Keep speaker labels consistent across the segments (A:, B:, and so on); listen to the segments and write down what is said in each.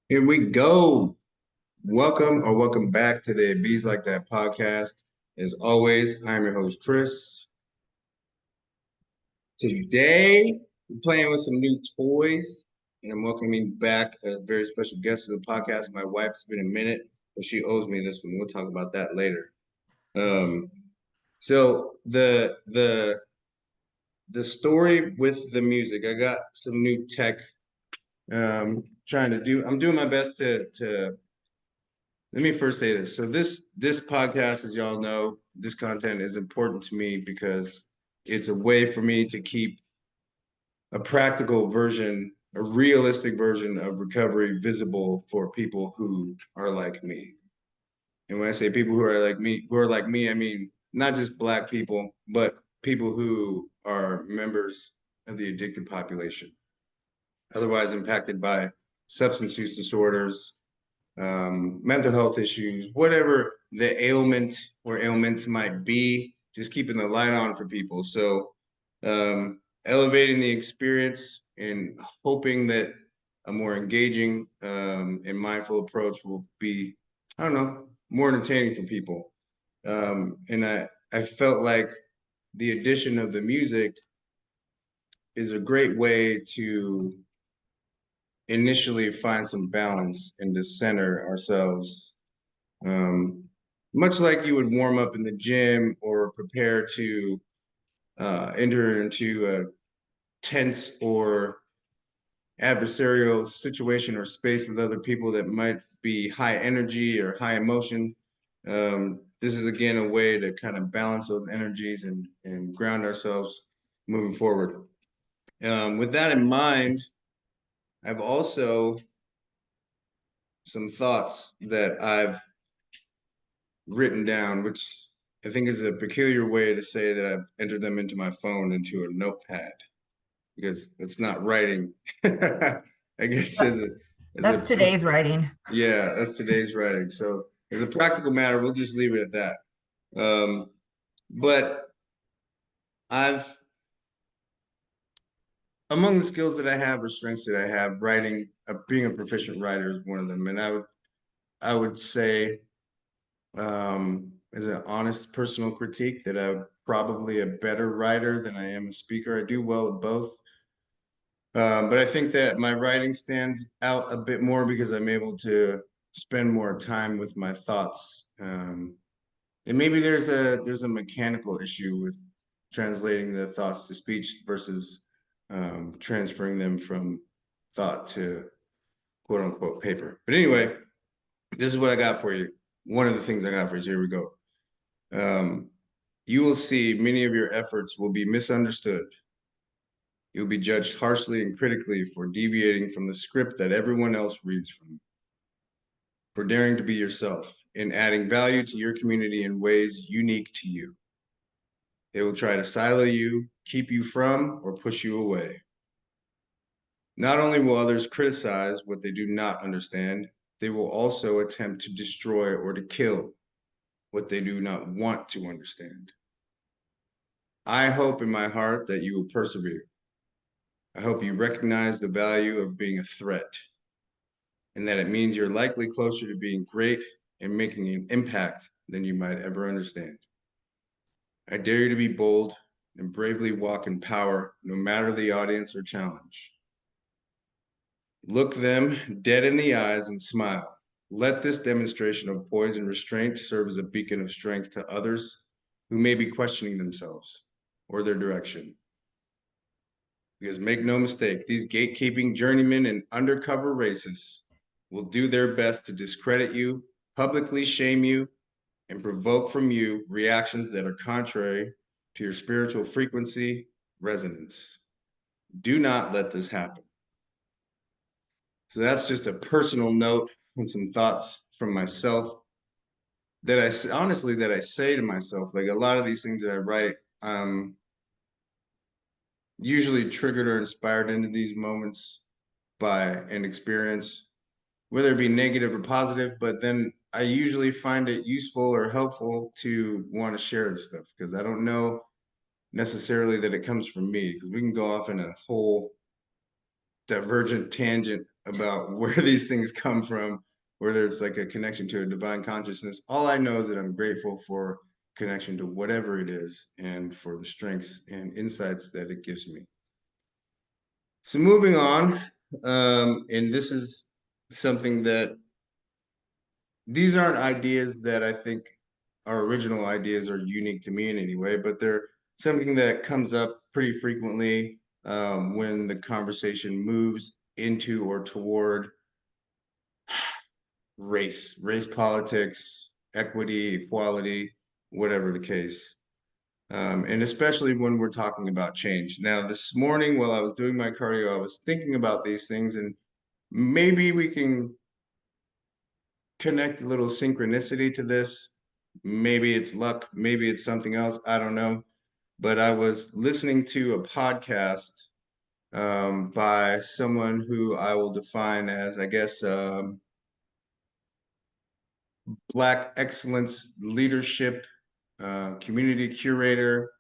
A: Here we go. Welcome back to the Bees Like That podcast. As always, I'm your host, Chris. Today, we're playing with some new toys, and I'm welcoming back a very special guest to the podcast. My wife, it's been a minute, but she owes me this one. We'll talk about that later. Um, so the story with the music, I got some new tech. I'm doing my best to Let me first say this. So this podcast, as y'all know, this content is important to me because it's a way for me to keep a practical version, a realistic version of recovery visible for people who are like me. And when I say people who are like me, I mean not just Black people, but people who are members of the addicted population, otherwise impacted by substance use disorders, mental health issues, whatever the ailment or ailments might be, just keeping the light on for people. So, elevating the experience and hoping that a more engaging and mindful approach will be, I don't know, more entertaining for people. And I felt like the addition of the music is a great way to initially find some balance and to center ourselves. Um, Much like you would warm up in the gym or prepare to enter into a tense or adversarial situation or space with other people that might be high energy or high emotion. This is again a way to kind of balance those energies and ground ourselves moving forward. With that in mind, I've also some thoughts that I've written down, which I think is a peculiar way to say that I've entered them into my phone into a notepad because it's not writing. I guess
B: That-
A: as a
B: That's today's writing.
A: yeah, that's today's writing. So as a practical matter, we'll just leave it at that. Um, but I've among the skills that I have or strengths that I have, writing, being a proficient writer is one of them. And I would say as an honest personal critique that I'm probably a better writer than I am a speaker. I do well at both. But I think that my writing stands out a bit more because I'm able to spend more time with my thoughts. And maybe there's a mechanical issue with translating the thoughts to speech versus transferring them from thought to quote unquote paper. But anyway, this is what I got for you. One of the things I got for you. So here we go. Um, you will see many of your efforts will be misunderstood. You'll be judged harshly and critically for deviating from the script that everyone else reads from, for daring to be yourself and adding value to your community in ways unique to you. They will try to silo you, keep you from, or push you away. Not only will others criticize what they do not understand, they will also attempt to destroy or to kill what they do not want to understand. I hope in my heart that you will persevere. I hope you recognize the value of being a threat and that it means you're likely closer to being great and making an impact than you might ever understand. I dare you to be bold and bravely walk in power, no matter the audience or challenge. Look them dead in the eyes and smile. Let this demonstration of poise and restraint serve as a beacon of strength to others who may be questioning themselves or their direction. Because make no mistake, these gatekeeping journeymen and undercover racists will do their best to discredit you, publicly shame you, and provoke from you reactions that are contrary to your spiritual frequency resonance. Do not let this happen. So that's just a personal note and some thoughts from myself that I honestly that I say to myself. Like a lot of these things that I write, usually triggered or inspired into these moments by an experience, whether it be negative or positive, but then I usually find it useful or helpful to want to share this stuff because I don't know necessarily that it comes from me because we can go off in a whole divergent tangent about where these things come from, whether it's like a connection to a divine consciousness. All I know is that I'm grateful for connection to whatever it is and for the strengths and insights that it gives me. So moving on, and this is something that these aren't ideas that I think are original ideas or unique to me in any way, but they're something that comes up pretty frequently when the conversation moves into or toward race politics, equity, equality, whatever the case. And especially when we're talking about change. Now, this morning while I was doing my cardio, I was thinking about these things, and maybe we can connect a little synchronicity to this. Maybe it's luck, maybe it's something else, I don't know. But I was listening to a podcast by someone who I will define as, I guess, Black excellence leadership, community curator,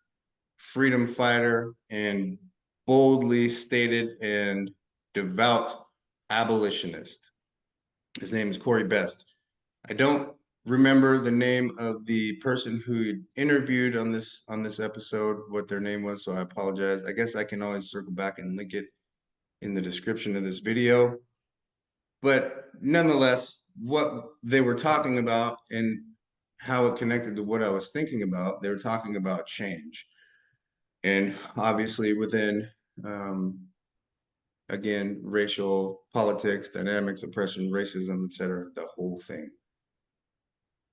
A: freedom fighter, and boldly stated and devout abolitionist. His name is Corey Best. I don't remember the name of the person who interviewed on this episode, what their name was, so I apologize. I guess I can always circle back and link it in the description of this video. But nonetheless, what they were talking about and how it connected to what I was thinking about, they were talking about change. And obviously within, again, racial politics, dynamics, oppression, racism, etc., the whole thing.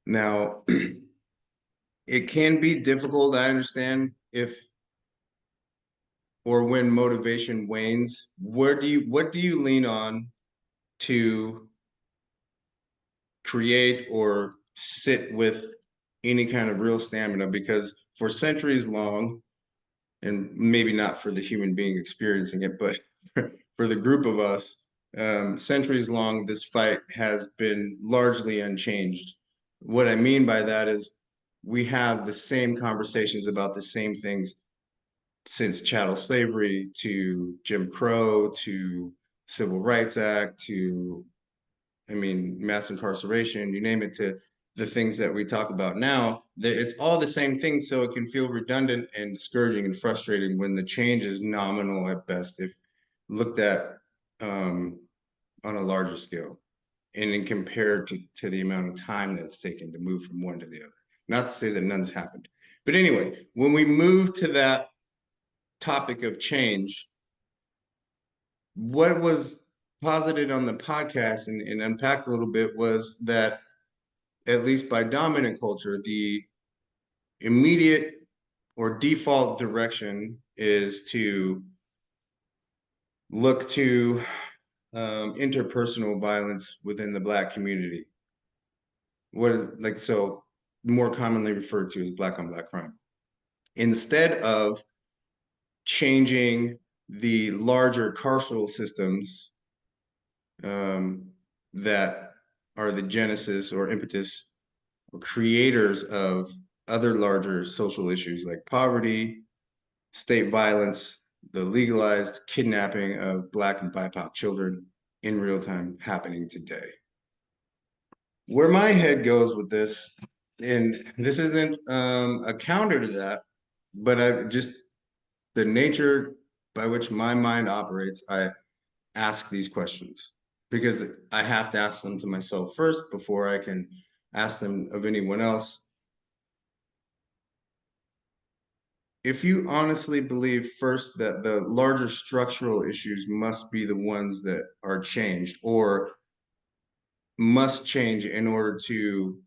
A: Now, it can be difficult, I understand, if or when motivation wanes. What do you lean on to create or sit with any kind of real stamina? Because for centuries long, and maybe not for the human being experiencing it, but for the group of us, centuries long, this fight has been largely unchanged. What I mean by that is we have the same conversations about the same things since chattel slavery to Jim Crow to Civil Rights Act to, I mean, mass incarceration, you name it, to the things that we talk about now. It's all the same thing, so it can feel redundant and discouraging and frustrating when the change is nominal at best if looked at on a larger scale and then compared to the amount of time that it's taken to move from one to the other. Not to say that none's happened. But anyway, when we move to that topic of change, what was posited on the podcast and unpacked a little bit was that, at least by dominant culture, the immediate or default direction is to look to interpersonal violence within the Black community. What is, like, so more commonly referred to as Black on Black crime, instead of changing the larger carceral systems that are the genesis or impetus or creators of other larger social issues like poverty, state violence, the legalized kidnapping of Black and BIPOC children in real time happening today. Where my head goes with this, and this isn't a counter to that, but I just, the nature by which my mind operates, I ask these questions because I have to ask them to myself first before I can ask them of anyone else. If you honestly believe first that the larger structural issues must be the ones that are changed or must change in order to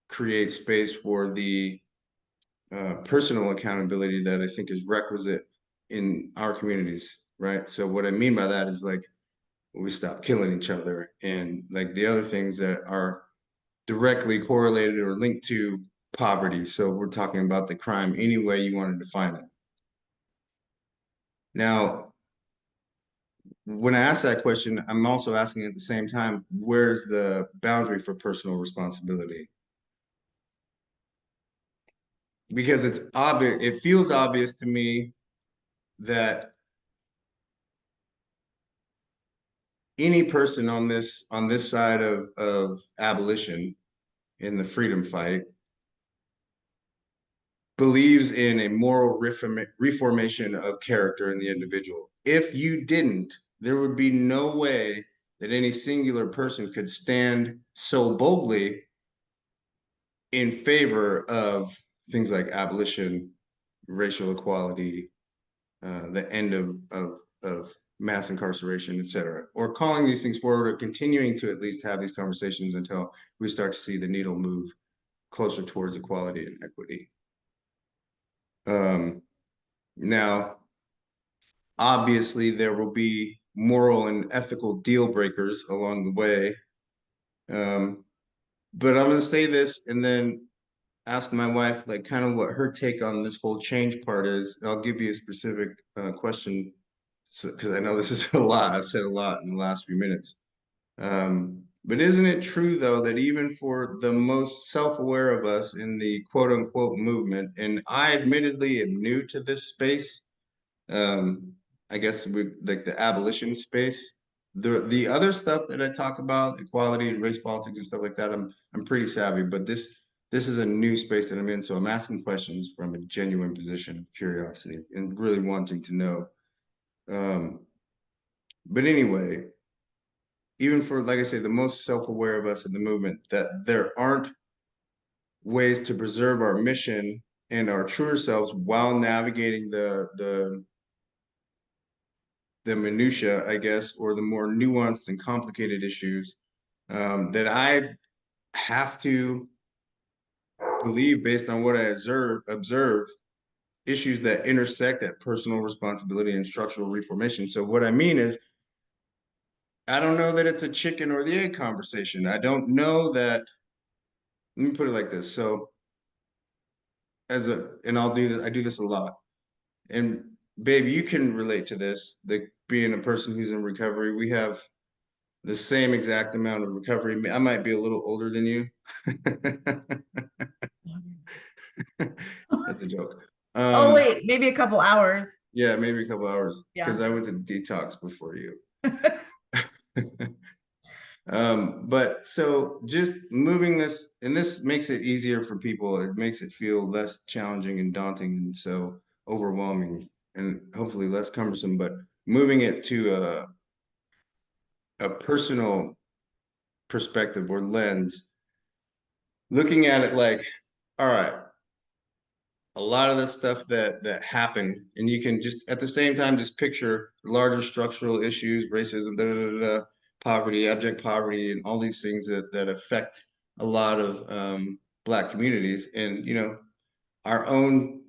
A: create space for the personal accountability that I think is requisite in our communities, right? So what I mean by that is like we stop killing each other and like the other things that are directly correlated or linked to poverty. So we're talking about the crime any way you want to define it. Now, when I ask that question, I'm also asking at the same time, where's the boundary for personal responsibility? Because it's obvious, it feels obvious to me that any person on this side of abolition in the freedom fight believes in a moral reformation of character in the individual. If you didn't, there would be no way that any singular person could stand so boldly in favor of things like abolition, racial equality, the end of mass incarceration, et cetera, or calling these things forward, or continuing to at least have these conversations until we start to see the needle move closer towards equality and equity. Now, obviously, there will be moral and ethical deal breakers along the way. But I'm going to say this and then ask my wife, like, kind of what her take on this whole change part is. I'll give you a specific question, because I know this is a lot. I've said a lot in the last few minutes. But isn't it true, though, that even for the most self-aware of us in the quote unquote movement, and I admittedly am new to this space, um, I guess we like the abolition space. The other stuff that I talk about, equality and race politics and stuff like that, I'm pretty savvy, but this is a new space that I'm in. So I'm asking questions from a genuine position of curiosity and really wanting to know. Um, but anyway, even for, like I say, the most self-aware of us in the movement, that there aren't ways to preserve our mission and our truer selves while navigating the minutia, I guess, or the more nuanced and complicated issues that I have to believe based on what I observe issues that intersect at personal responsibility and structural reformation. So what I mean is, I don't know that it's a chicken or the egg conversation. I don't know that, let me put it like this. So and I'll do this, I do this a lot. And babe, you can relate to this, like being a person who's in recovery, we have the same exact amount of recovery. I might be a little older than you. That's a joke.
B: Oh, wait, maybe a couple hours.
A: Yeah, maybe a couple hours because
B: Yeah.
A: I went to detox before you. But so just moving this, and this makes it easier for people. It makes it feel less challenging and daunting and so overwhelming and hopefully less cumbersome. But moving it to a personal perspective or lens, looking at it like, all right, a lot of the stuff that happened, and you can just at the same time just picture larger structural issues, racism, poverty, abject poverty, and all these things that affect a lot of Black communities, and our own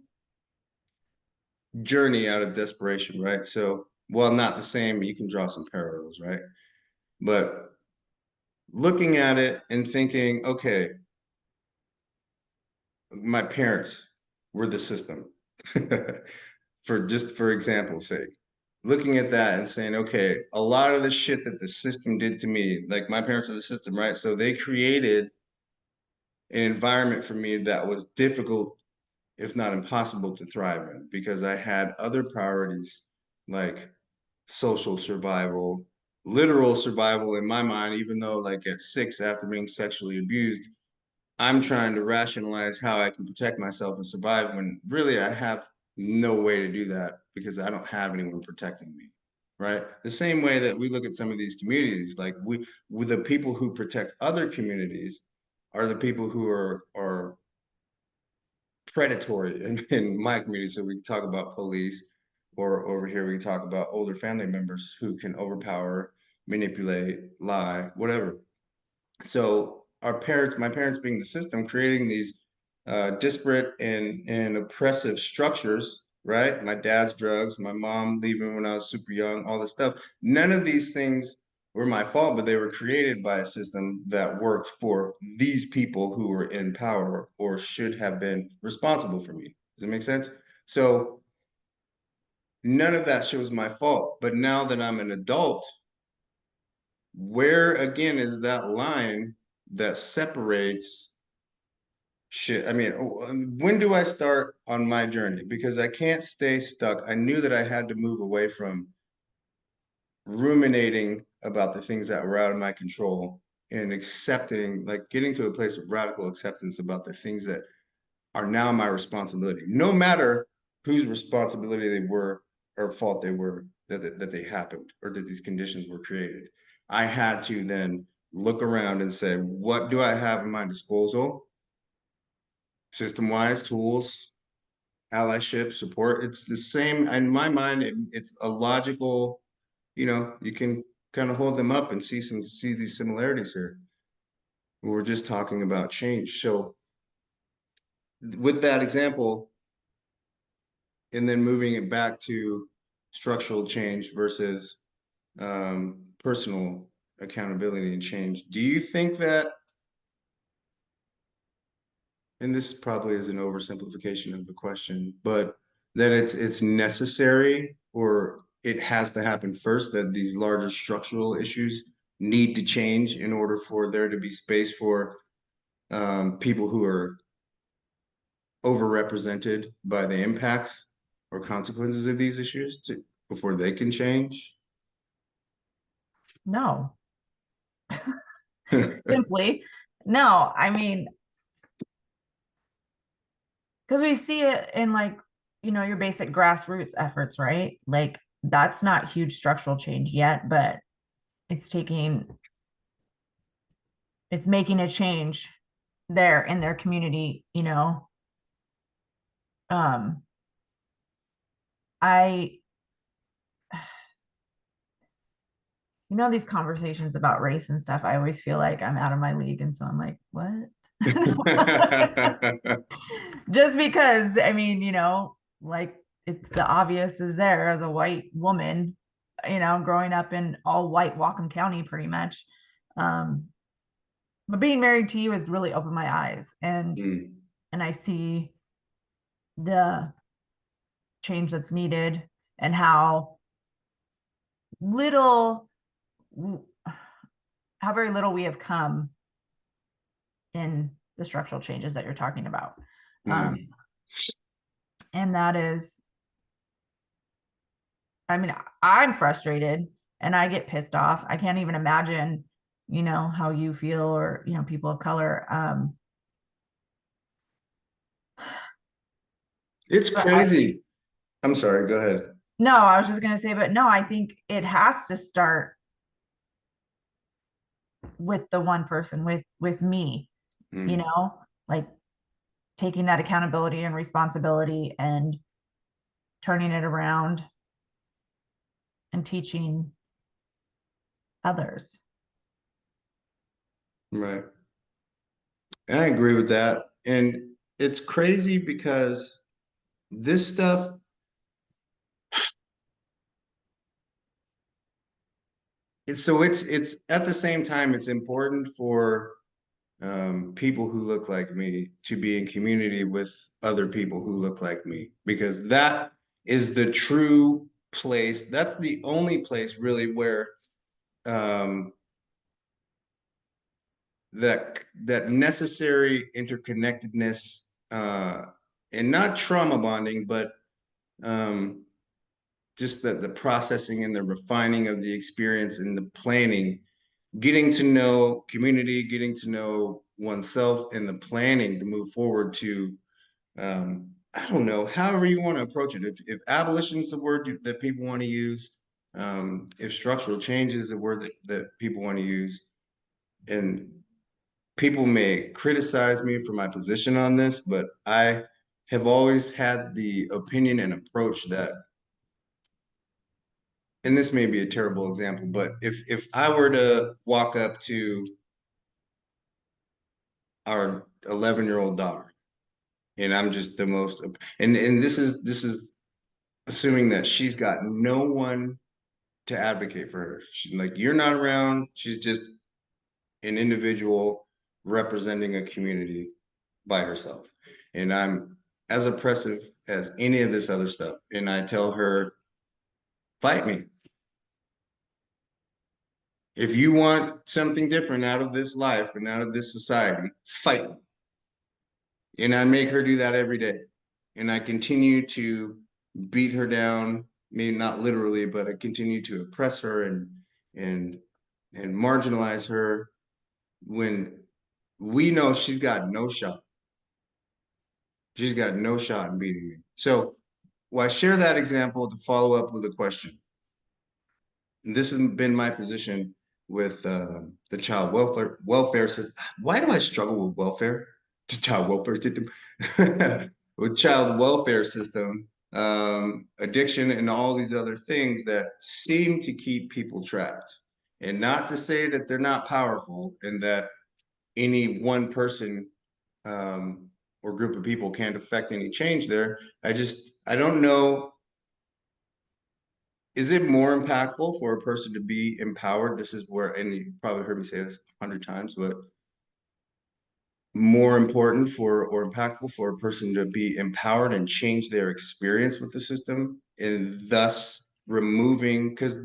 A: journey out of desperation, right? So, while not the same, you can draw some parallels, right? But looking at it and thinking, okay, my parents were the system. For example's sake, looking at that and saying, okay, a lot of the shit that the system did to me, like my parents were the system, right? So they created an environment for me that was difficult, if not impossible, to thrive in because I had other priorities like social survival, literal survival in my mind, even though like at 6 after being sexually abused, I'm trying to rationalize how I can protect myself and survive when really I have no way to do that because I don't have anyone protecting me. Right. The same way that we look at some of these communities, like with the people who protect other communities are the people who are predatory in my community. So we can talk about police, or over here we can talk about older family members who can overpower, manipulate, lie, whatever. So my parents being the system, creating these disparate and oppressive structures, right? My dad's drugs, my mom leaving when I was super young, all this stuff. None of these things were my fault, but they were created by a system that worked for these people who were in power or should have been responsible for me. Does it make sense? So none of that shit was my fault. But now that I'm an adult, where again is that line that separates shit? I mean, when do I start on my journey? Because I can't stay stuck. I knew that I had to move away from ruminating about the things that were out of my control and accepting, like getting to a place of radical acceptance about the things that are now my responsibility, no matter whose responsibility they were or fault they were that they happened or that these conditions were created. I had to then look around and say, what do I have in my disposal? System-wise, tools, allyship, support. It's the same in my mind. It's a logical, you can kind of hold them up and see these similarities here. We're just talking about change. So with that example, and then moving it back to structural change versus personal accountability and change. Do you think that, and this probably is an oversimplification of the question, but that it's necessary or it has to happen first, that these larger structural issues need to change in order for there to be space for people who are overrepresented by the impacts or consequences of these issues before they can change?
B: No, simply no. I mean, because we see it in like, your basic grassroots efforts, right? Like that's not huge structural change yet, but it's making a change there in their community. Um, I, these conversations about race and stuff, I always feel like I'm out of my league. And so I'm like, what? Just because, I mean, like it's the obvious is there as a white woman, growing up in all white Whatcom County pretty much. But being married to you has really opened my eyes, and I see the change that's needed and little how very little we have come in the structural changes that you're talking about. And that is, I mean, I'm frustrated and I get pissed off. I can't even imagine, how you feel or, people of color.
A: It's crazy. I'm sorry, go ahead.
B: No, I was just going to say, but no, I think it has to start with the one person, with me, like taking that accountability and responsibility and turning it around and teaching others.
A: Right. I agree with that. And it's crazy because this stuff, it's at the same time, it's important for people who look like me to be in community with other people who look like me, because that is the true place. That's the only place really where that necessary interconnectedness and not trauma bonding, but just the processing and the refining of the experience and the planning, getting to know community, getting to know oneself, and the planning to move forward to, I don't know, however you want to approach it. If abolition is the word that people want to use, if structural change is the word that people want to use, and people may criticize me for my position on this, but I have always had the opinion and approach that, and this may be a terrible example, but if I were to walk up to our 11-year-old daughter, and I'm just the most, and this is assuming that she's got no one to advocate for her. She's like, you're not around. She's just an individual representing a community by herself. And I'm as oppressive as any of this other stuff. And I tell her, fight me. If you want something different out of this life and out of this society, fight me. And I make her do that every day. And I continue to beat her down, maybe not literally, but I continue to oppress her and and marginalize her when we know she's got no shot. She's got no shot in beating me. So, well, I share that example to follow up with a question. And this has been my position with the child welfare system. Why do I struggle with welfare? The child welfare system, with child welfare system, addiction, and all these other things that seem to keep people trapped. And not to say that they're not powerful and that any one person or group of people can't affect any change there. I don't know. Is it more impactful for a person to be empowered? This is where, and you probably heard me say this 100 times, but more important for or impactful for a person to be empowered and change their experience with the system and thus removing, because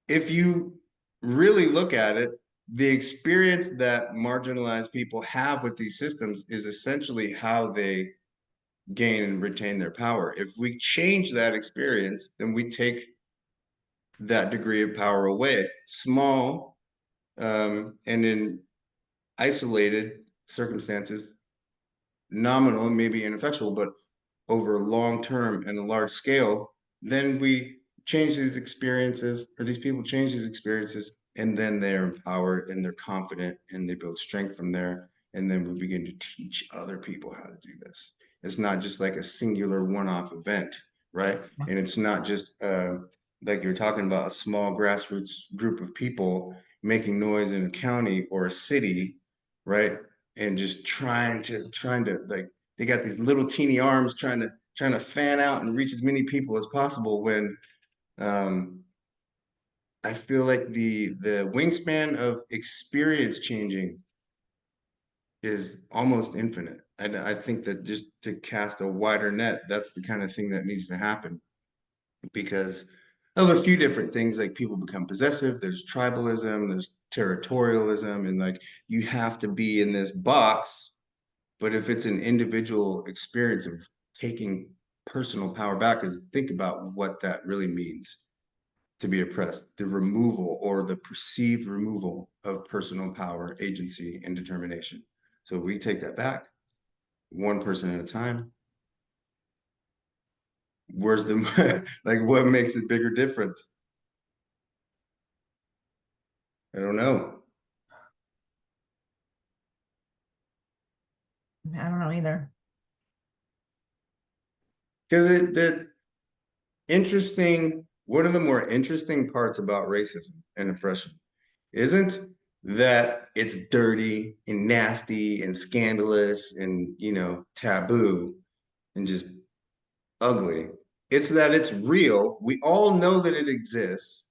A: if you really look at it, the experience that marginalized people have with these systems is essentially how they gain and retain their power. If we change that experience, then we take that degree of power away. Small and in isolated circumstances, nominal and maybe ineffectual, but over long term and a large scale, then we change these experiences, or these people change these experiences, and then they're empowered and they're confident and they build strength from there. And then we begin to teach other people how to do this. It's not just like a singular one-off event, right? And it's not just like you're talking about a small grassroots group of people making noise in a county or a city, right? And just trying to like they got these little teeny arms trying to fan out and reach as many people as possible when um I feel like the wingspan of experience changing is almost infinite. I think that just to cast a wider net, that's the kind of thing that needs to happen because of a few different things. Like people become possessive, there's tribalism, there's territorialism, and like you have to be in this box. But if it's an individual experience of taking personal power back, is think about what that really means to be oppressed, the removal or the perceived removal of personal power, agency, and determination. So we take that back one person at a time. Where's the like what makes a bigger difference? I don't know.
B: I don't know either.
A: Because the interesting, one of the more interesting parts about racism and oppression isn't that it's dirty and nasty and scandalous and taboo and just ugly. It's that it's real. We all know that it exists.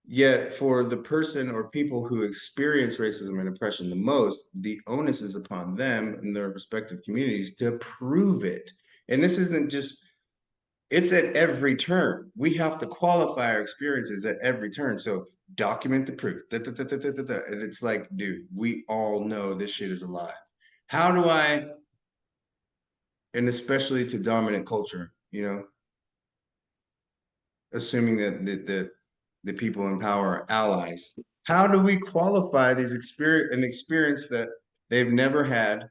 A: Yet for the person or people who experience racism and oppression the most, the onus is upon them and their respective communities to prove it. And this isn't just, it's at every turn. We have to qualify our experiences at every turn. So document the proof. Da, da, da, da, da, da, da. And it's like, dude, we all know this shit is a lie. How do I, and especially to dominant culture, assuming that the people in power are allies, how do we qualify these experience that they've never had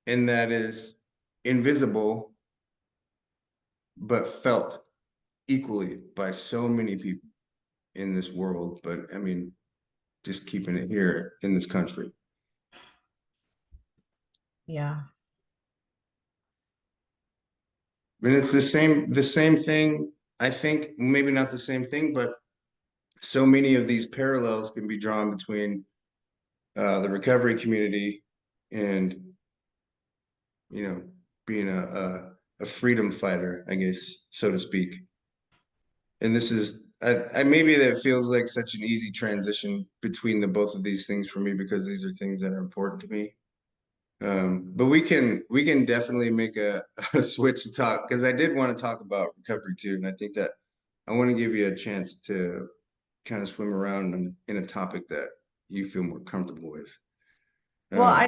A: and that is invisible but felt equally by so many people in this world, but I mean, just keeping it here in this country.
B: Yeah.
A: And it's the same thing. I think maybe not the same thing, but so many of these parallels can be drawn between the recovery community and being a freedom fighter, I guess, so to speak. And this is I maybe that feels like such an easy transition between the both of these things for me because these are things that are important to me. But we can definitely make a switch to talk because I did want to talk about recovery too, and I think that I want to give you a chance to kind of swim around in a topic that you feel more comfortable with.
B: Well,
A: Um,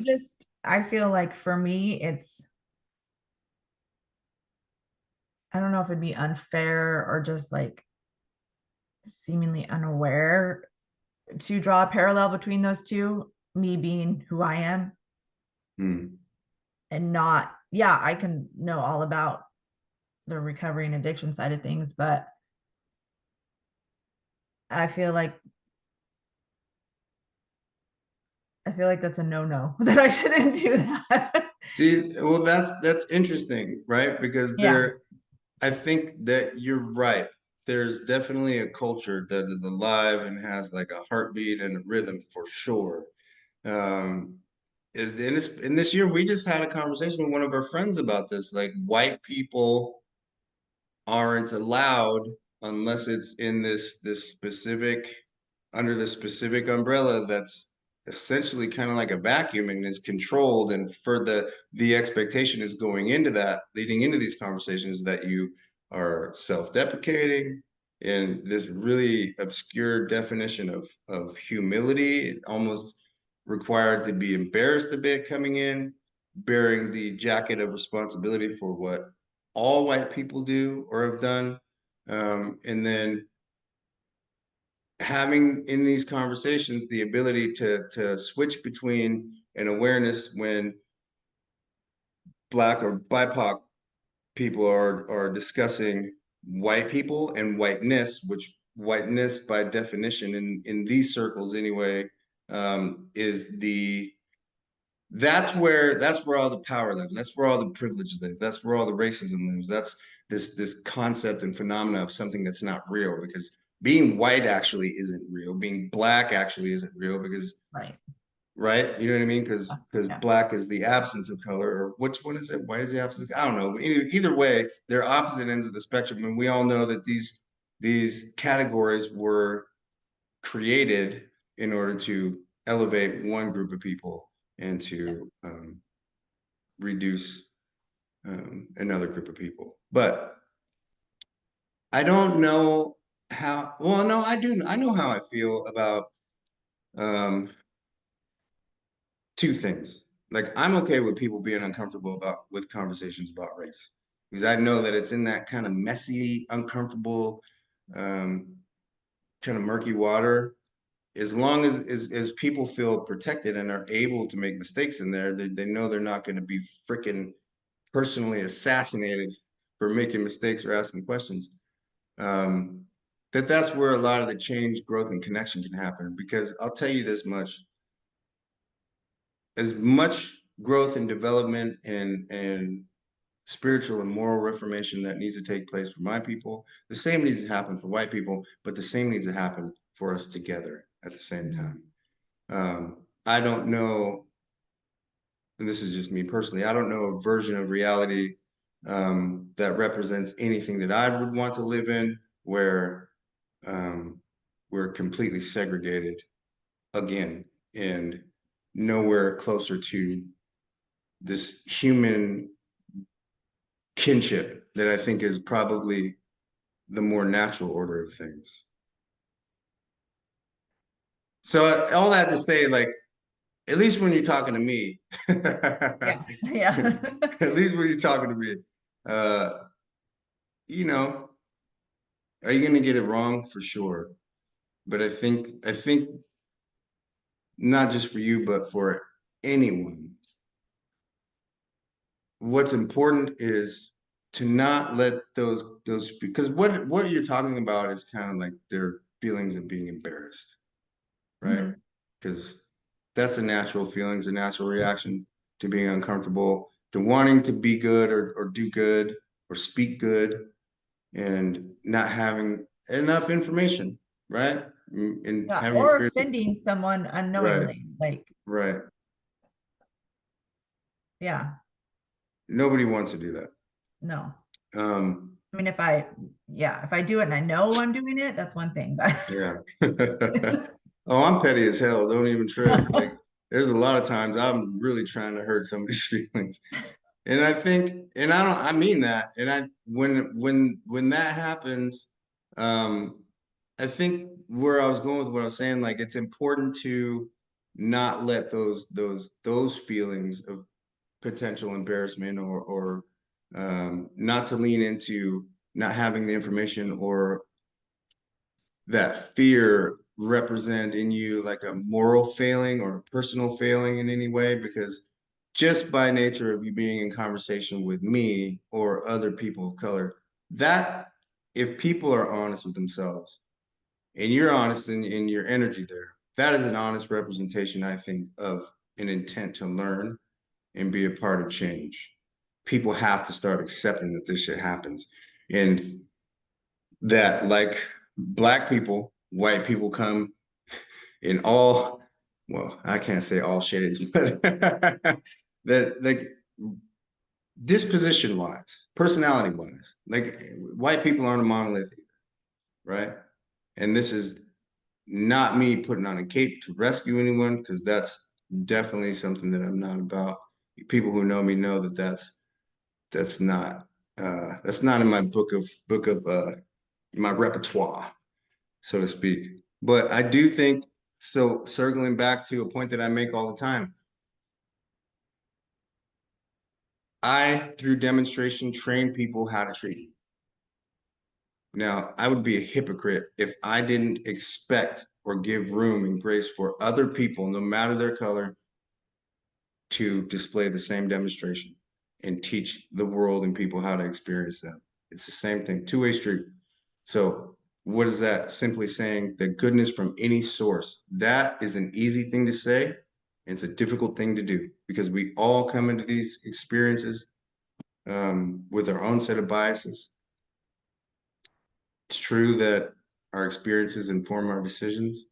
B: I feel like for me, I don't know if it'd be unfair or just like seemingly unaware to draw a parallel between those two, me being who I am
A: Hmm.
B: and not, yeah, I can know all about the recovery and addiction side of things, but I feel like that's a no-no that I shouldn't do that.
A: See, well, that's interesting, right? Because
B: Yeah.
A: I think that you're right. There's definitely a culture that is alive and has like a heartbeat and a rhythm for sure. Um, is in this year we just had a conversation with one of our friends about this. Like white people aren't allowed unless it's in this specific under the specific umbrella that's essentially kind of like a vacuum and is controlled, and for the expectation is going into that, leading into these conversations, that you are self-deprecating and this really obscure definition of humility, almost required to be embarrassed a bit coming in, bearing the jacket of responsibility for what all white people do or have done. And then having in these conversations the ability to switch between an awareness when Black or BIPOC people are discussing white people and whiteness, which whiteness by definition in these circles anyway, is the that's where all the power lives. That's where all the privilege lives. That's where all the racism lives. That's this concept and phenomena of something that's not real, because being white actually isn't real. Being Black actually isn't real because,
B: Right.
A: right? You know what I mean? Because
B: Yeah.
A: Black is the absence of color, or which one is it? White is the absence. I don't know. But either way, they're opposite ends of the spectrum, and we all know that these categories were created in order to elevate one group of people and to reduce another group of people. But I don't know how, well, no, I do. I know how I feel about um, two things. Like, I'm okay with people being uncomfortable with conversations about race, because I know that it's in that kind of messy, uncomfortable, um, kind of murky water. As long as people feel protected and are able to make mistakes in there, they know they're not going to be freaking personally assassinated for making mistakes or asking questions. Um, that's where a lot of the change, growth, and connection can happen. Because I'll tell you this much: as much growth and development and spiritual and moral reformation that needs to take place for my people, the same needs to happen for white people, but the same needs to happen for us together at the same
B: Mhm.
A: time. I don't know, and this is just me personally, I don't know a version of reality that represents anything that I would want to live in, where um, we're completely segregated again and nowhere closer to this human kinship that I think is probably the more natural order of things. So all that to say, like, at least when you're talking to me,
B: Yeah.
A: at
B: Yeah.
A: least when you're talking to me, uh, you know, are you gonna get it wrong? For sure. But I think not just for you, but for anyone, what's important is to not let those, because what you're talking about is kind of like their feelings of being embarrassed, right?
B: Mhm.
A: Because that's a natural feelings, a natural reaction to being uncomfortable, to wanting to be good or do good or speak good, and not having enough information, right? And
B: Yeah.
A: having
B: Or
A: experience.
B: offending someone
A: Right,
B: unknowingly. Like,
A: right.
B: yeah,
A: Nobody wants to do that.
B: no.
A: Um,
B: I mean, if I do it and I know I'm doing it, that's one thing, but
A: yeah. Oh, I'm petty as hell. Don't even trip. Like, there's a lot of times I'm really trying to hurt somebody's feelings. And I think, and I mean that. And when that happens, um, I think where I was going with what I was saying, like, it's important to not let those feelings of potential embarrassment or not to lean into not having the information or that fear represent in you like a moral failing or a personal failing in any way, because just by nature of you being in conversation with me or other people of color, that if people are honest with themselves and you're honest in your energy there, that is an honest representation, I think, of an intent to learn and be a part of change. People have to start accepting that this shit happens. And that like black people, white people come in all, well, I can't say all shades, but that like disposition wise, personality wise, like white people aren't a monolith, right? And this is not me putting on a cape to rescue anyone, because that's definitely something that I'm not about. People who know me know that that's not in my book of my repertoire, so to speak. But I do think, so circling back to a point that I make all the time, I, through demonstration, train people how to treat you. Now, I would be a hypocrite if I didn't expect or give room and grace for other people, no matter their color, to display the same demonstration and teach the world and people how to experience them. It's the same thing, two-way street. So what is that simply saying? The goodness from any source. That is an easy thing to say. It's a difficult thing to do, because we all come into these experiences with our own set of biases. It's true that our experiences inform our decisions,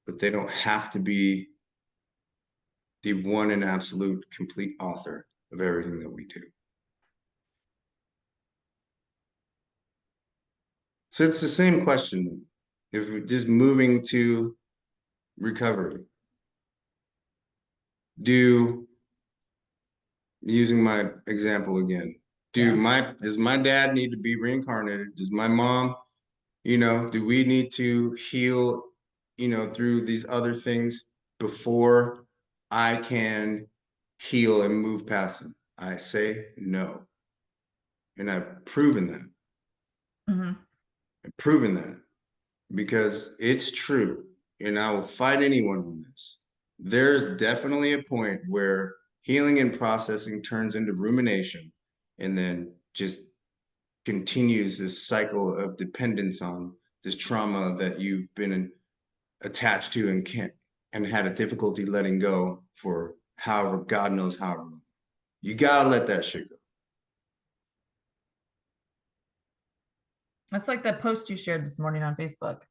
A: but they don't have to be the one and absolute complete author of everything that we do. So it's the same question. If we're just moving to recovery, using my example again, does my dad need to be reincarnated? Does my mom, do we need to heal, through these other things before I can heal and move past them? I say no. And I've proven that.
B: Mm-hmm.
A: I've proven that because it's true. And I will fight anyone on this. There's definitely a point where healing and processing turns into rumination and then just continues this cycle of dependence on this trauma that you've been attached to and can't and had a difficulty letting go for however, God knows how long. You gotta let that shit go.
B: That's like that post you shared this morning on Facebook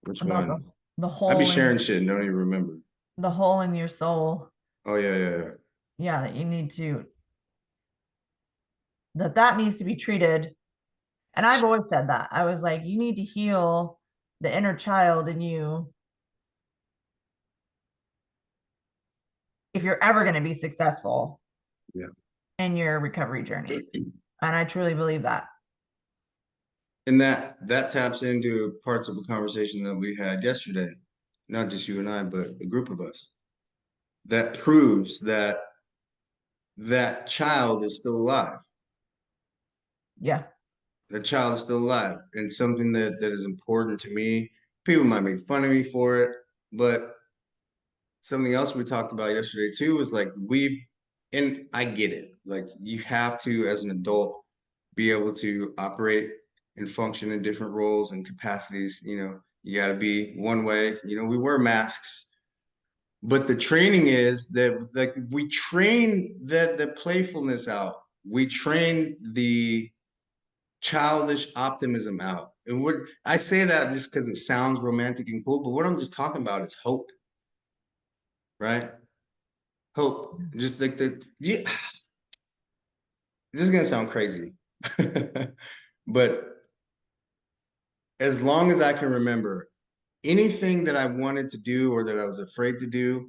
A: Which
B: about
A: one?
B: the
A: I be
B: hole
A: sharing
B: in
A: shit and don't even remember.
B: the hole in your soul.
A: Oh yeah.
B: Yeah, that you need to that needs to be treated. And I've always said that. I was like, you need to heal the inner child in you if you're ever going to be successful
A: Yeah.
B: in your recovery journey. And I truly believe that.
A: And that taps into parts of a conversation that we had yesterday, not just you and I, but a group of us. That proves that that child is still alive.
B: Yeah.
A: That child is still alive. And something that is important to me. People might make fun of me for it, but something else we talked about yesterday too was like and I get it. Like you have to, as an adult, be able to operate and function in different roles and capacities. You got to be one way. We wear masks, but the training is that like we train the playfulness out. We train the childish optimism out. And what I say that just because it sounds romantic and cool, but what I'm just talking about is hope, right? Hope. Just like yeah, this is gonna sound crazy, but as long as I can remember, anything that I wanted to do or that I was afraid to do,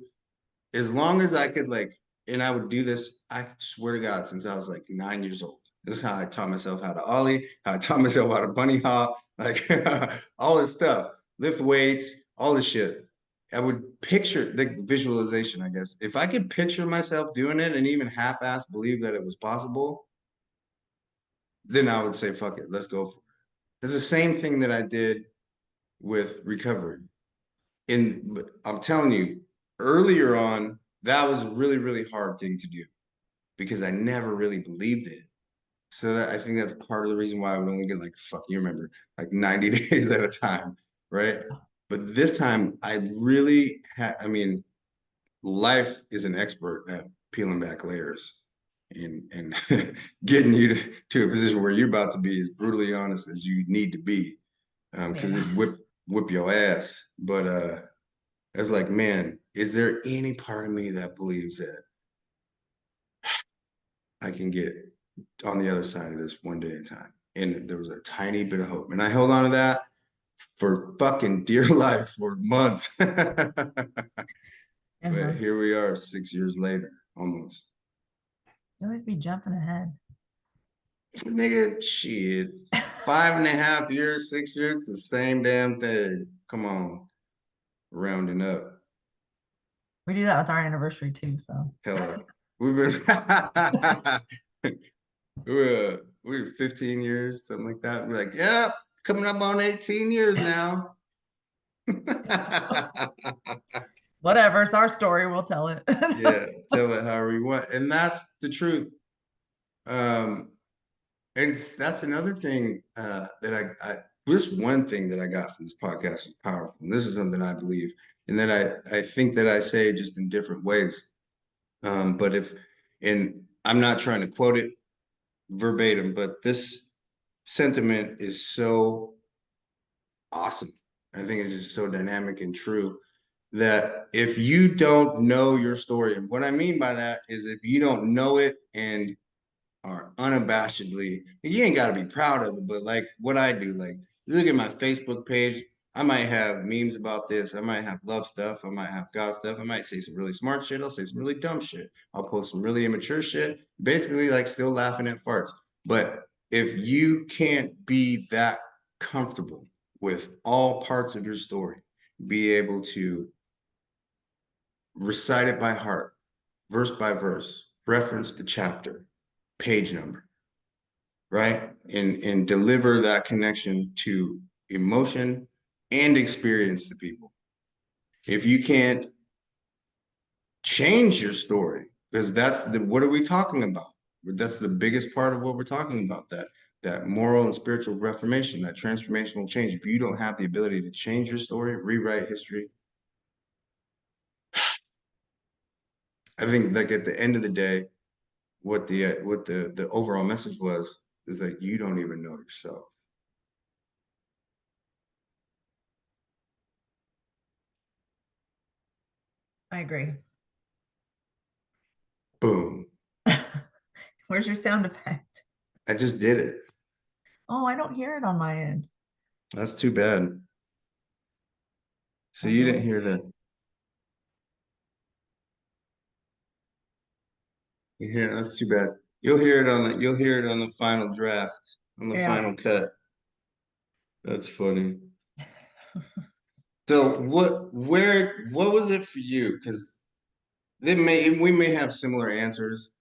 A: as long as I could and I would do this, I swear to God, since I was like 9 years old. This is how I taught myself how to ollie, how I taught myself how to bunny hop, like all this stuff, lift weights, all this shit. I would picture the visualization, I guess. If I could picture myself doing it and even half-ass believe that it was possible, then I would say, fuck it, let's go for it. It's the same thing that I did with recovery. And I'm telling you, earlier on, that was a really, really hard thing to do because I never really believed it. So that I think that's part of the reason why I would only get like, fuck, you remember, like 90 days at a time, right? But this time I really had, I mean, life is an expert at peeling back layers and getting you to a position where you're about to be as brutally honest as you need to be. Because
B: Yeah.
A: it whip your ass. But it's like, man, is there any part of me that believes that I can get on the other side of this one day at a time? And there was a tiny bit of hope. And I held on to that for fucking dear life for months. But
B: Uh-huh.
A: here we are 6 years later, almost.
B: You always be jumping ahead.
A: Nigga, shit. 5.5 years, 6 years, the same damn thing. Come on, rounding up.
B: We do that with our anniversary too. So
A: Hella. We've been we were 15 years, something like that. We're like, yeah, coming up on 18 years now.
B: whatever, it's our story. We'll tell it.
A: Yeah, tell it however you want. And that's the truth. Um, and that's another thing that I this one thing that I got from this podcast was powerful. And this is something I believe, and that I think that I say just in different ways. But if and I'm not trying to quote it verbatim, but this sentiment is so awesome. I think it's just so dynamic and true that if you don't know your story, and what I mean by that is if you don't know it and are unabashedly, you ain't got to be proud of it, but like what I do, like you look at my Facebook page, I might have memes about this. I might have love stuff. I might have God stuff. I might say some really smart shit. I'll say some really dumb shit. I'll post some really immature shit. Basically, like still laughing at farts. But if you can't be that comfortable with all parts of your story, be able to recite it by heart, verse by verse, reference the chapter, page number, right? And deliver that connection to emotion and experience to people. If you can't change your story, because that's the what are we talking about? That's the biggest part of what we're talking about, that moral and spiritual reformation, that transformational change. If you don't have the ability to change your story, rewrite history, I think like at the end of the day, what the overall message was is that you don't even know yourself.
B: I agree.
A: Boom.
B: Where's your sound effect?
A: I just did it.
B: Oh, I don't hear it on my end.
A: That's too bad. So
B: I'll
A: you
B: do
A: didn't
B: it.
A: hear that. Yeah, that's too bad. You'll hear it on the final draft, on the
B: Yeah.
A: final cut. That's funny. So what was it for you? Because we may have similar answers.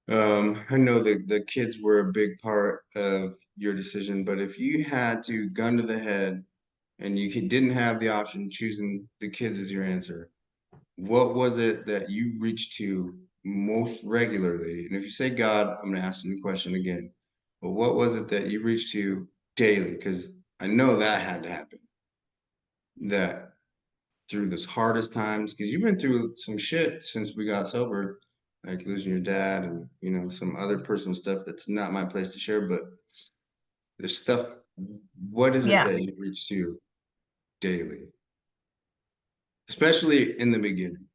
A: I know the kids were a big part of your decision, but if you had to gun to the head and didn't have the option of choosing the kids as your answer, what was it that you reached to most regularly? And if you say God, I'm going to ask you the question again. But what was it that you reached to daily? Because I know that had to happen. That through this hardest times, because you've been through some shit since we got sober, like losing your dad and some other personal stuff that's not my place to share. But the stuff, what is it
B: Yeah.
A: that you reach to daily, especially in the beginning?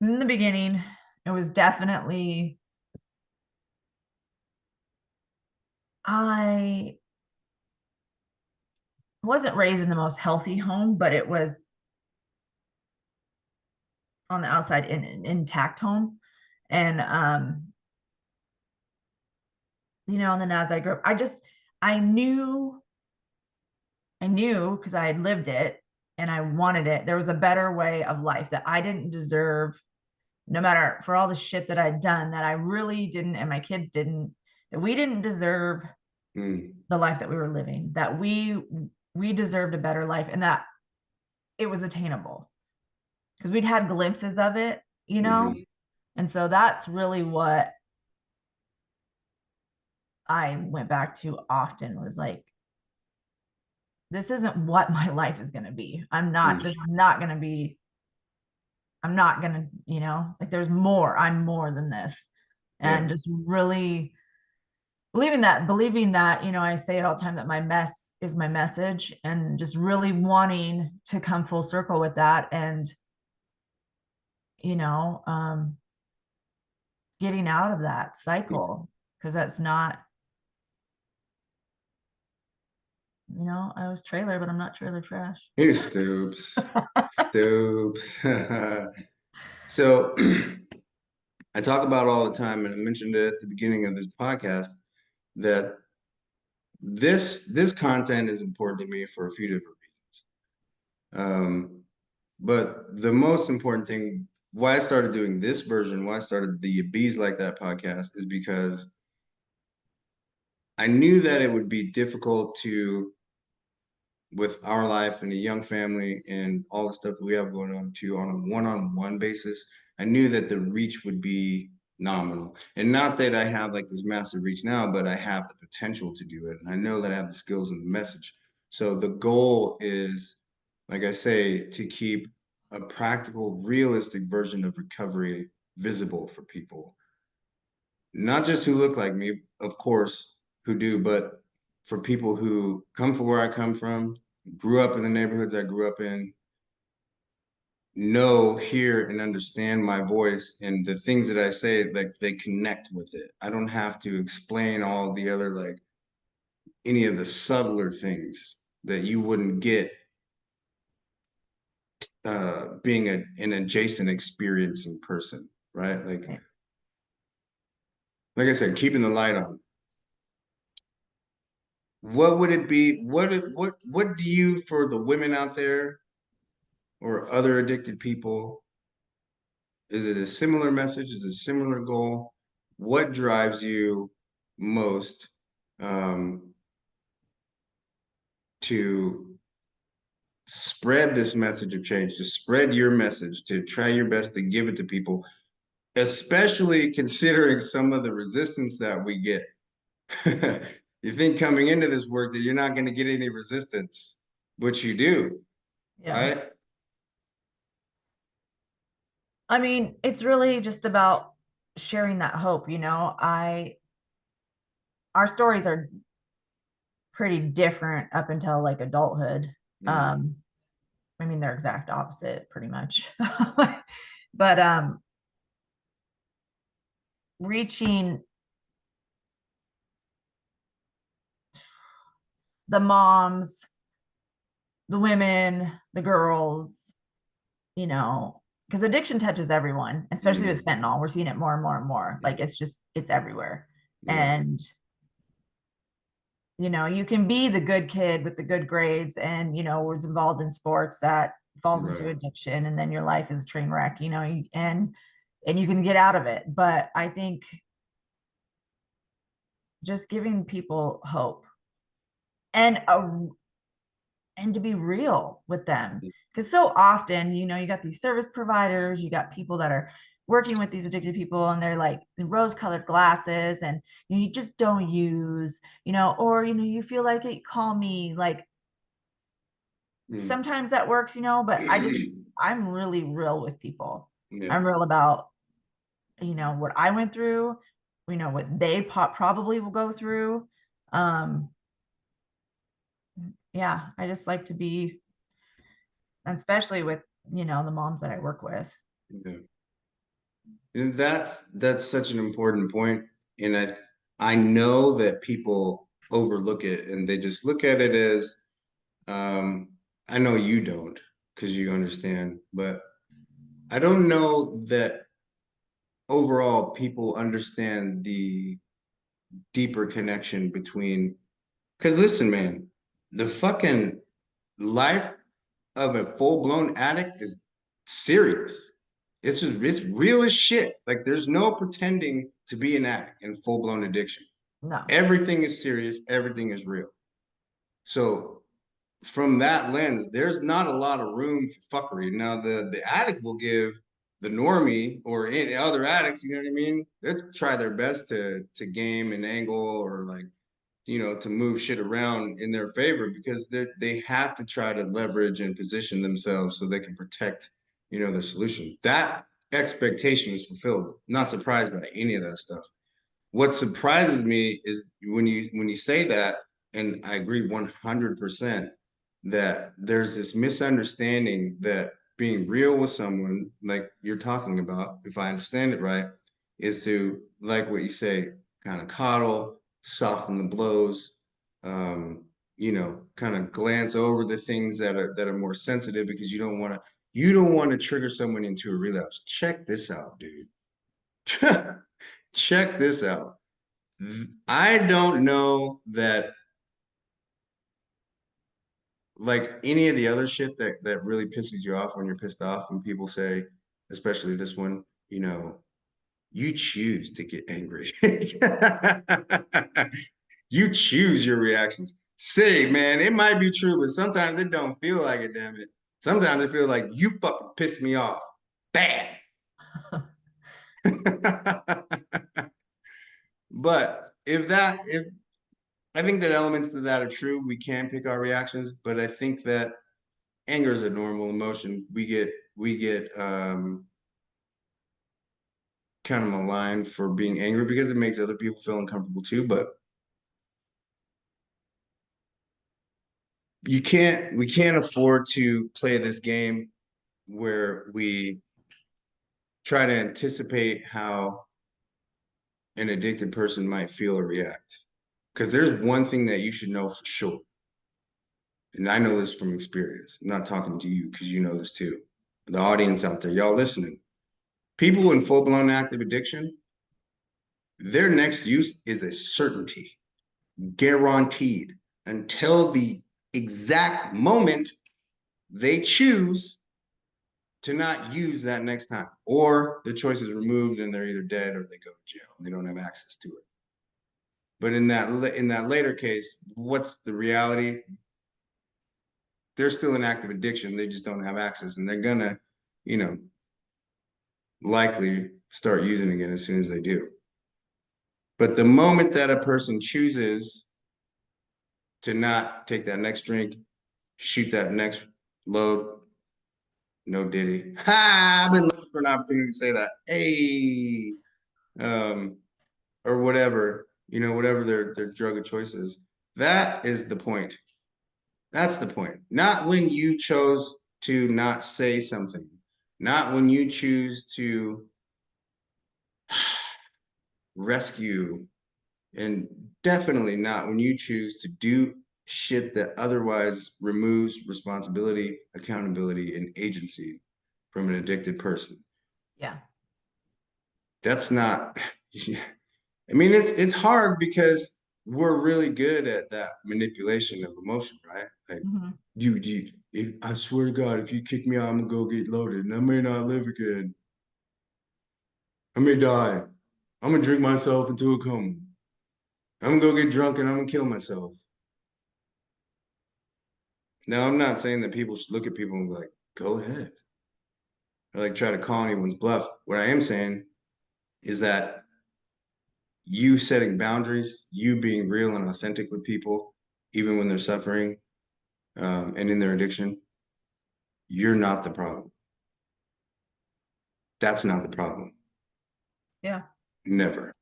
B: In the beginning, it was definitely I wasn't raised in the most healthy home, but it was on the outside in an intact home. And and then as I grew up, I knew because I had lived it and I wanted it. There was a better way of life that I didn't deserve, no matter for all the shit that I'd done that I really didn't, and my kids didn't, that we didn't deserve
A: Mm.
B: the life that we were living, that we deserved a better life, and that it was attainable because we'd had glimpses of it, you know?
A: Mhm.
B: And so that's really what I went back to often, was like, this isn't what my life is going to be. This is not going to be, I'm not going to, like, there's more, I'm more than this.
A: Yeah.
B: And just really believing that, I say it all the time, that my mess is my message, and just really wanting to come full circle with that. And, you know, um, getting out of that cycle, because that's not, I was trailer, but I'm not trailer trash.
A: Hey, Stoops. Stoops. So I talk about all the time, and I mentioned it at the beginning of this podcast, that this content is important to me for a few different reasons. But the most important thing, why I started doing this version, why I started the Bees Like That podcast, is because I knew that it would be difficult to, with our life and a young family and all the stuff we have going on, to on a one-on-one basis. I knew that the reach would be nominal. And not that I have like this massive reach now, but I have the potential to do it. And I know that I have the skills and the message. So the goal is, like I say, to keep a practical, realistic version of recovery visible for people. Not just who look like me, of course, who do, but for people who come from where I come from, grew up in the neighborhoods I grew up in, know, hear, and understand my voice and the things that I say, like they connect with it. I don't have to explain all the other, like any of the subtler things that you wouldn't get being an adjacent experience in person, right? Like I said, keeping the light on. What would it be? What do you, for the women out there or other addicted people, is it a similar message? Is it a similar goal? What drives you most um, to spread this message of change, to spread your message, to try your best to give it to people, especially considering some of the resistance that we get? You think coming into this work that you're not going to get any resistance, but you do,
B: Yeah.
A: right?
B: I mean, it's really just about sharing that hope, our stories are pretty different up until like adulthood.
A: Mm.
B: Um, I mean, they're exact opposite pretty much. But reaching the moms, the women, the girls, because addiction touches everyone, especially with
A: Mm.
B: fentanyl. We're seeing it more and more and more. Like, it's everywhere.
A: Yeah,
B: And you can be the good kid with the good grades, and was involved in sports, that falls into
A: right.
B: addiction, and then your life is a train wreck, and you can get out of it. But I think just giving people hope, and and to be real with them, because so often, you got these service providers, you got people that are working with these addicted people, and they're like the rose colored glasses, and you just don't use, or you feel like it, call me, like,
A: Mm.
B: sometimes that works, but I'm really real with people.
A: Yeah.
B: I'm real about, what I went through, what they probably will go through. Um, yeah, I just like to be, especially with, the moms that I work with.
A: Yeah. And that's such an important point. And I know that people overlook it and they just look at it as um I know you don't because you understand, but I don't know that overall people understand the deeper connection between, because listen, man, the fucking life of a full-blown addict is serious. It's real as shit. Like there's no pretending to be an addict in full-blown addiction.
B: No.
A: Everything is serious, everything is real. So from that lens, there's not a lot of room for fuckery. Now the addict will give the normie or any other addicts, you know what I mean? They'll try their best to game and angle or like, you know, to move shit around in their favor because they have to try to leverage and position themselves so they can protect, you know, their solution. That expectation is fulfilled. Not surprised by any of that stuff. What surprises me is when you say that, and I agree 100% that there's this misunderstanding that being real with someone like you're talking about, if I understand it right, is to like what you say, kind of coddle, soften the blows, you know, kind of glance over the things that are more sensitive because you don't want to trigger someone into a relapse. Check this out, dude. Check this out. I don't know that like any of the other shit that really pisses you off when you're pissed off when people say, especially this one, you know, you choose to get angry. You choose your reactions. Say, man, it might be true, but sometimes it don't feel like it, damn it. Sometimes it feels like you fucking pissed me off. Bad. But if I think that elements of that are true, we can pick our reactions, but I think that anger is a normal emotion. We get kind of maligned for being angry because it makes other people feel uncomfortable too. But we can't afford to play this game where we try to anticipate how an addicted person might feel or react. Because there's one thing that you should know for sure. And I know this from experience. I'm not talking to you because you know this too. The audience out there, y'all listening. People in full-blown active addiction, their next use is a certainty, guaranteed, until the exact moment they choose to not use that next time, or the choice is removed and they're either dead or they go to jail and they don't have access to it. But in that later case, what's the reality? They're still in active addiction. They just don't have access, and they're gonna, you know, likely start using again as soon as they do. But the moment that a person chooses to not take that next drink, shoot that next load, no Diddy. Ha! I've been looking for an opportunity to say that. Hey, um, or whatever, you know, whatever their drug of choice is. That is the point. That's the point. Not when you chose to not say something, not when you choose to rescue, and definitely not when you choose to do shit that otherwise removes responsibility, accountability, and agency from an addicted person.
B: Yeah.
A: That's not, I mean, it's hard because we're really good at that manipulation of emotion, right? Like
B: Mm-hmm.
A: you if I swear to God, if you kick me out, I'm gonna go get loaded and I may not live again. I may die. I'm gonna drink myself into a coma. I'm gonna go get drunk and I'm gonna kill myself. Now, I'm not saying that people should look at people and be like, go ahead. Or like try to call anyone's bluff. What I am saying is that you setting boundaries, you being real and authentic with people, even when they're suffering and in their addiction, you're not the problem. That's not the problem.
B: Yeah.
A: Never.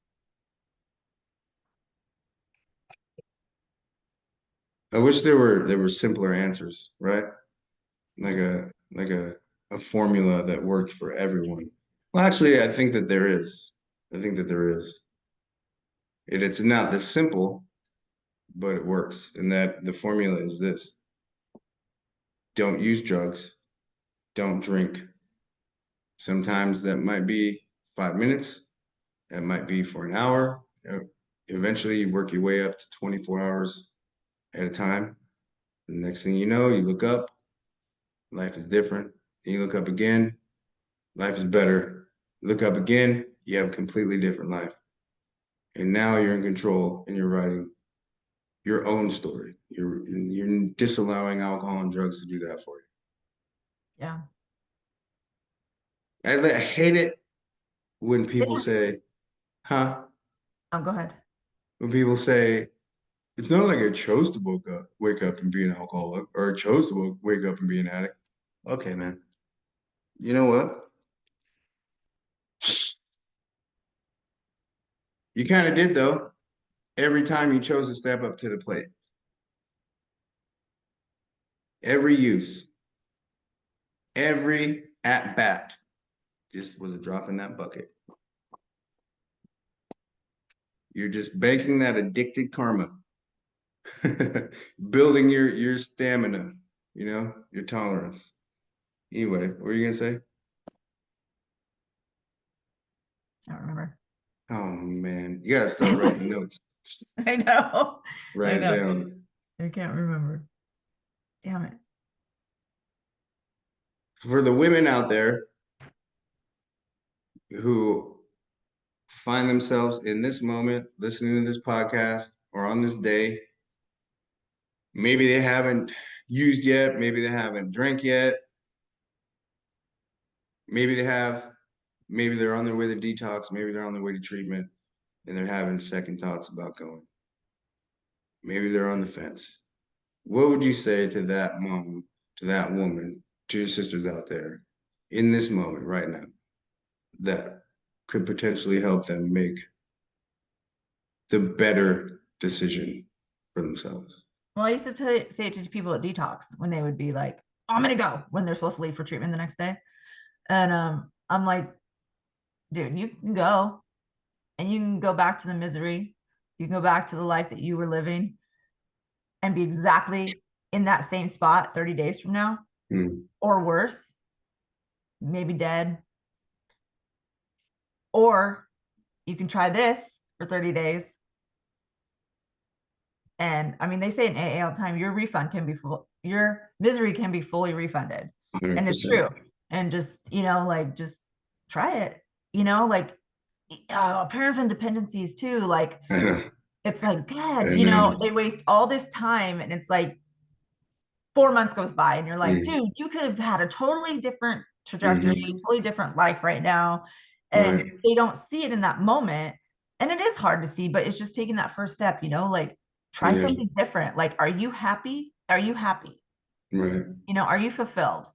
A: I wish there were simpler answers, right? Like a formula that worked for everyone. Well, actually, I think that there is. I think that there is. It's not this simple, but it works. And that the formula is this: don't use drugs, don't drink. Sometimes that might be 5 minutes, that might be for an hour. Eventually, you work your way up to 24 hours at a time. The next thing you know, you look up, life is different. Then you look up again, life is better. Look up again, you have a completely different life. And now you're in control and you're writing your own story. You're disallowing alcohol and drugs to do that for you.
B: Yeah.
A: I hate it when people
B: Yeah.
A: say, huh?
B: Oh, go ahead.
A: When people say, it's not like I chose to wake up and be an alcoholic, or I chose to wake up and be an addict. Okay, man. You know what? You kind of did though. Every time you chose to step up to the plate. Every use, every at bat just was a drop in that bucket. You're just banking that addicted karma, building your stamina, your tolerance. Anyway, what were you gonna say?
B: I don't remember.
A: Oh man, you gotta start writing notes.
B: I know. I
A: Write it
B: know.
A: down.
B: I can't remember. Damn it.
A: For the women out there who find themselves in this moment listening to this podcast or on this day, maybe they haven't used yet, maybe they haven't drank yet, maybe they have, maybe they're on their way to detox, maybe they're on their way to treatment, and they're having second thoughts about going. Maybe they're on the fence. What would you say to that mom, to that woman, to your sisters out there in this moment right now that could potentially help them make the better decision for themselves?
B: Well, I used to say it to people at detox when they would be like, oh, I'm gonna go when they're supposed to leave for treatment the next day. And I'm like, dude, you can go and you can go back to the misery. You can go back to the life that you were living and be exactly in that same spot 30 days from now, or worse, maybe dead. Or you can try this for 30 days. And I mean, they say in AA all the time, your refund can be full, your misery can be fully refunded.
A: 100%.
B: And it's true. And just, like just try it, like parents and dependencies too. Like it's like, God, they waste all this time and it's like 4 months goes by and you're like, dude, you could have had a totally different trajectory, totally different life right now. And they don't see it in that moment. And it is hard to see, but it's just taking that first step, like try something different. Like, are you happy? Are you happy?
A: Right.
B: Are you fulfilled?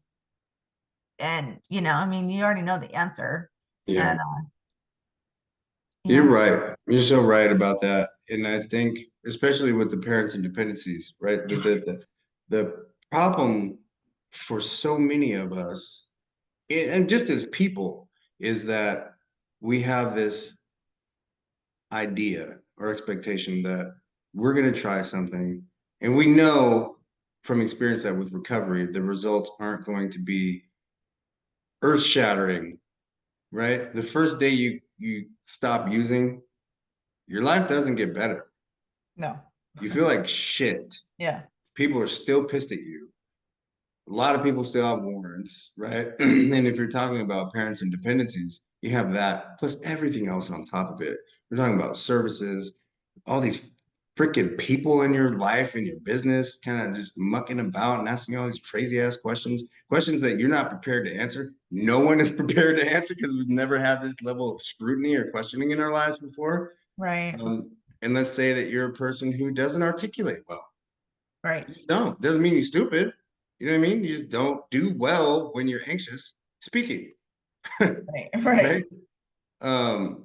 B: And, I mean, you already know the answer.
A: Yeah.
B: And,
A: You're right. You're so right about that. And I think, especially with the parents and dependencies, right? The problem for so many of us, and just as people, is that we have this idea or expectation that we're going to try something, and we know from experience that with recovery, the results aren't going to be earth-shattering, right? The first day you stop using, your life doesn't get better.
B: No.
A: You feel like shit.
B: Yeah.
A: People are still pissed at you. A lot of people still have warrants, right? And if you're talking about parents and dependencies, you have that plus everything else on top of it. We're talking about services, all these freaking people in your life and your business kind of just mucking about and asking all these crazy ass questions that you're not prepared to answer. No one is prepared to answer because we've never had this level of scrutiny or questioning in our lives before.
B: Right.
A: And let's say that you're a person who doesn't articulate well.
B: Right.
A: You don't. Doesn't mean you're stupid. You know what I mean? You just don't do well when you're anxious speaking.
B: Right. Right.
A: Right?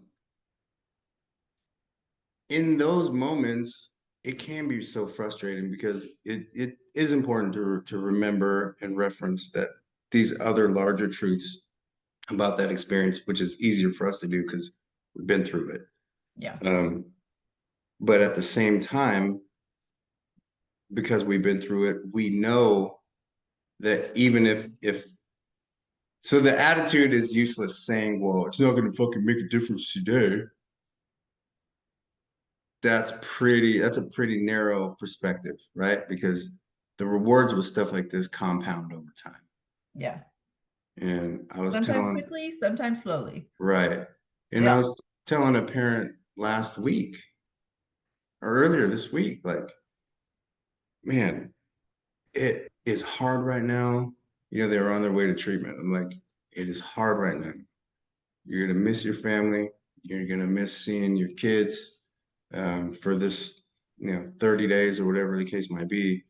A: In those moments, it can be so frustrating because it is important to remember and reference that these other larger truths about that experience, which is easier for us to do because we've been through it.
B: Yeah.
A: But at the same time, because we've been through it, we know that even if so the attitude is useless saying, well, it's not going to fucking make a difference today. That's a pretty narrow perspective, right? Because the rewards with stuff like this compound over time.
B: Yeah.
A: And I was
B: Sometimes
A: telling,
B: quickly, sometimes slowly.
A: right. And I
B: Yeah.
A: was telling a parent last week or earlier this week. Like, man, it is hard right now. You know, they were on their way to treatment. I'm like, it is hard right now. You're gonna miss your family. You're gonna miss seeing your kids for this, 30 days or whatever the case might be.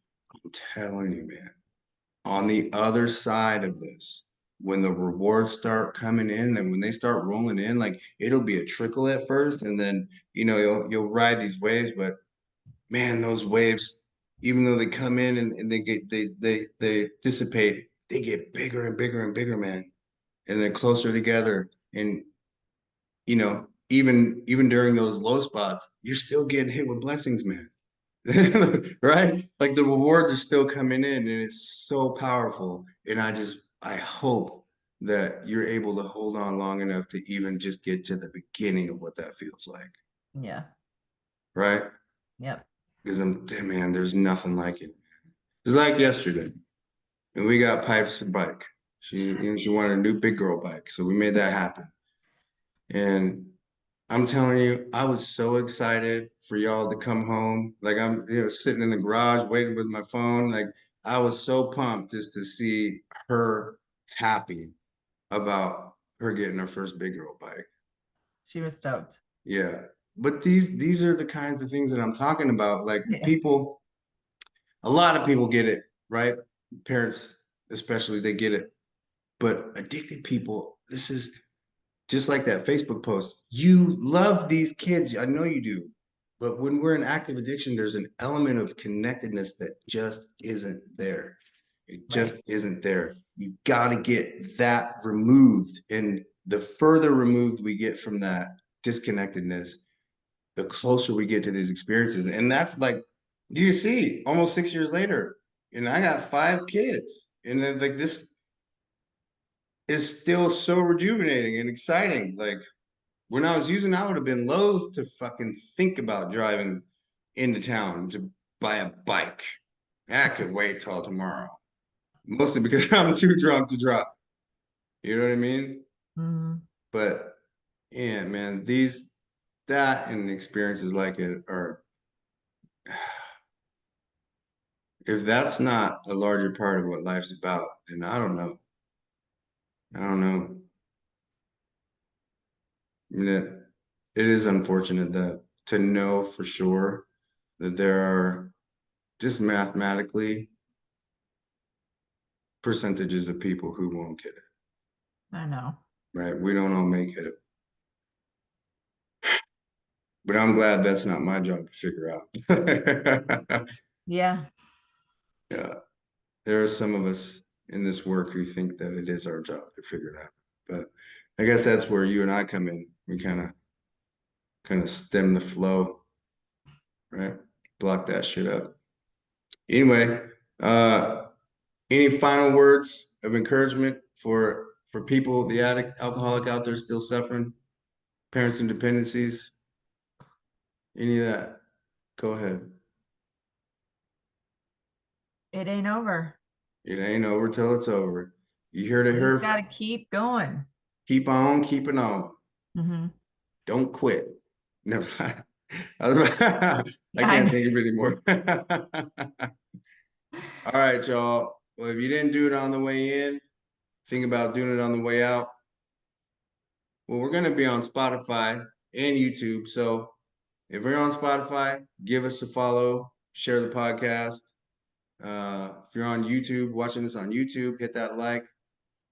A: I'm telling you, man, on the other side of this, when the rewards start coming in and when they start rolling in, like it'll be a trickle at first, and then you'll ride these waves, but man, those waves, even though they come in and they dissipate, they get bigger and bigger and bigger, man. And they're closer together. And even during those low spots, you're still getting hit with blessings, man. Right? Like the rewards are still coming in and it's so powerful. And I hope that you're able to hold on long enough to even just get to the beginning of what that feels like.
B: Yeah.
A: Right?
B: Yep.
A: Because man, there's nothing like it. It's like yesterday, and we got Pipes a bike. She wanted a new big girl bike, so we made that happen. And I'm telling you, I was so excited for y'all to come home. Like I'm, sitting in the garage waiting with my phone. Like I was so pumped just to see her happy about her getting her first big girl bike.
B: She was stoked.
A: Yeah. But these are the kinds of things that I'm talking about. Like
B: Yeah.
A: a lot of people get it, right? Parents, especially, they get it. But addicted people, this is just like that Facebook post. You love these kids. I know you do. But when we're in active addiction, there's an element of connectedness that just isn't there. It just
B: Right.
A: isn't there. You got to get that removed. And the further removed we get from that disconnectedness, the closer we get to these experiences. And that's like, do you see almost 6 years later, and I got 5 kids. And then like this is still so rejuvenating and exciting. Like when I was using, I would have been loath to fucking think about driving into town to buy a bike. I could wait till tomorrow. Mostly because I'm too drunk to drive. You know what I mean?
B: Mhm.
A: But yeah, man, that and experiences like it are, if that's not a larger part of what life's about, then I don't know. I don't know. I mean, it is unfortunate that to know for sure that there are just mathematically percentages of people who won't get it,
B: I know.
A: right? We don't all make it. But I'm glad that's not my job to figure out.
B: Yeah.
A: Yeah. There are some of us in this work who think that it is our job to figure it out. But I guess that's where you and I come in. We kind of stem the flow, right? Block that shit up. Anyway, uh, any final words of encouragement for people, the addict, alcoholic out there still suffering, parents and dependencies, any of that? Go ahead.
B: It ain't over.
A: It ain't over till it's over. You heard it
B: You just
A: here.
B: got to keep going.
A: Keep on keeping on.
B: Hmm.
A: Don't quit. No, I
B: I
A: can't
B: know.
A: think of any more. All right, y'all. Well, if you didn't do it on the way in, think about doing it on the way out. Well, we're going to be on Spotify and YouTube. So if you're on Spotify, give us a follow, share the podcast. If you're on YouTube, watching this on YouTube, hit that like,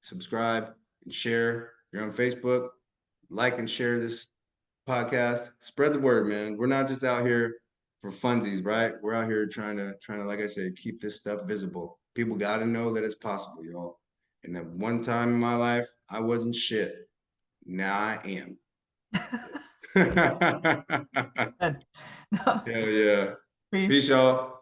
A: subscribe, and share. If you're on Facebook, like and share this podcast. Spread the word, man. We're not just out here for funsies, right? We're out here trying to, like I said, keep this stuff visible. People got to know that it's possible, y'all. And at one time in my life, I wasn't shit. Now I am.
B: Good. No.
A: Hell yeah. Peace,
B: Peace.
A: y'all.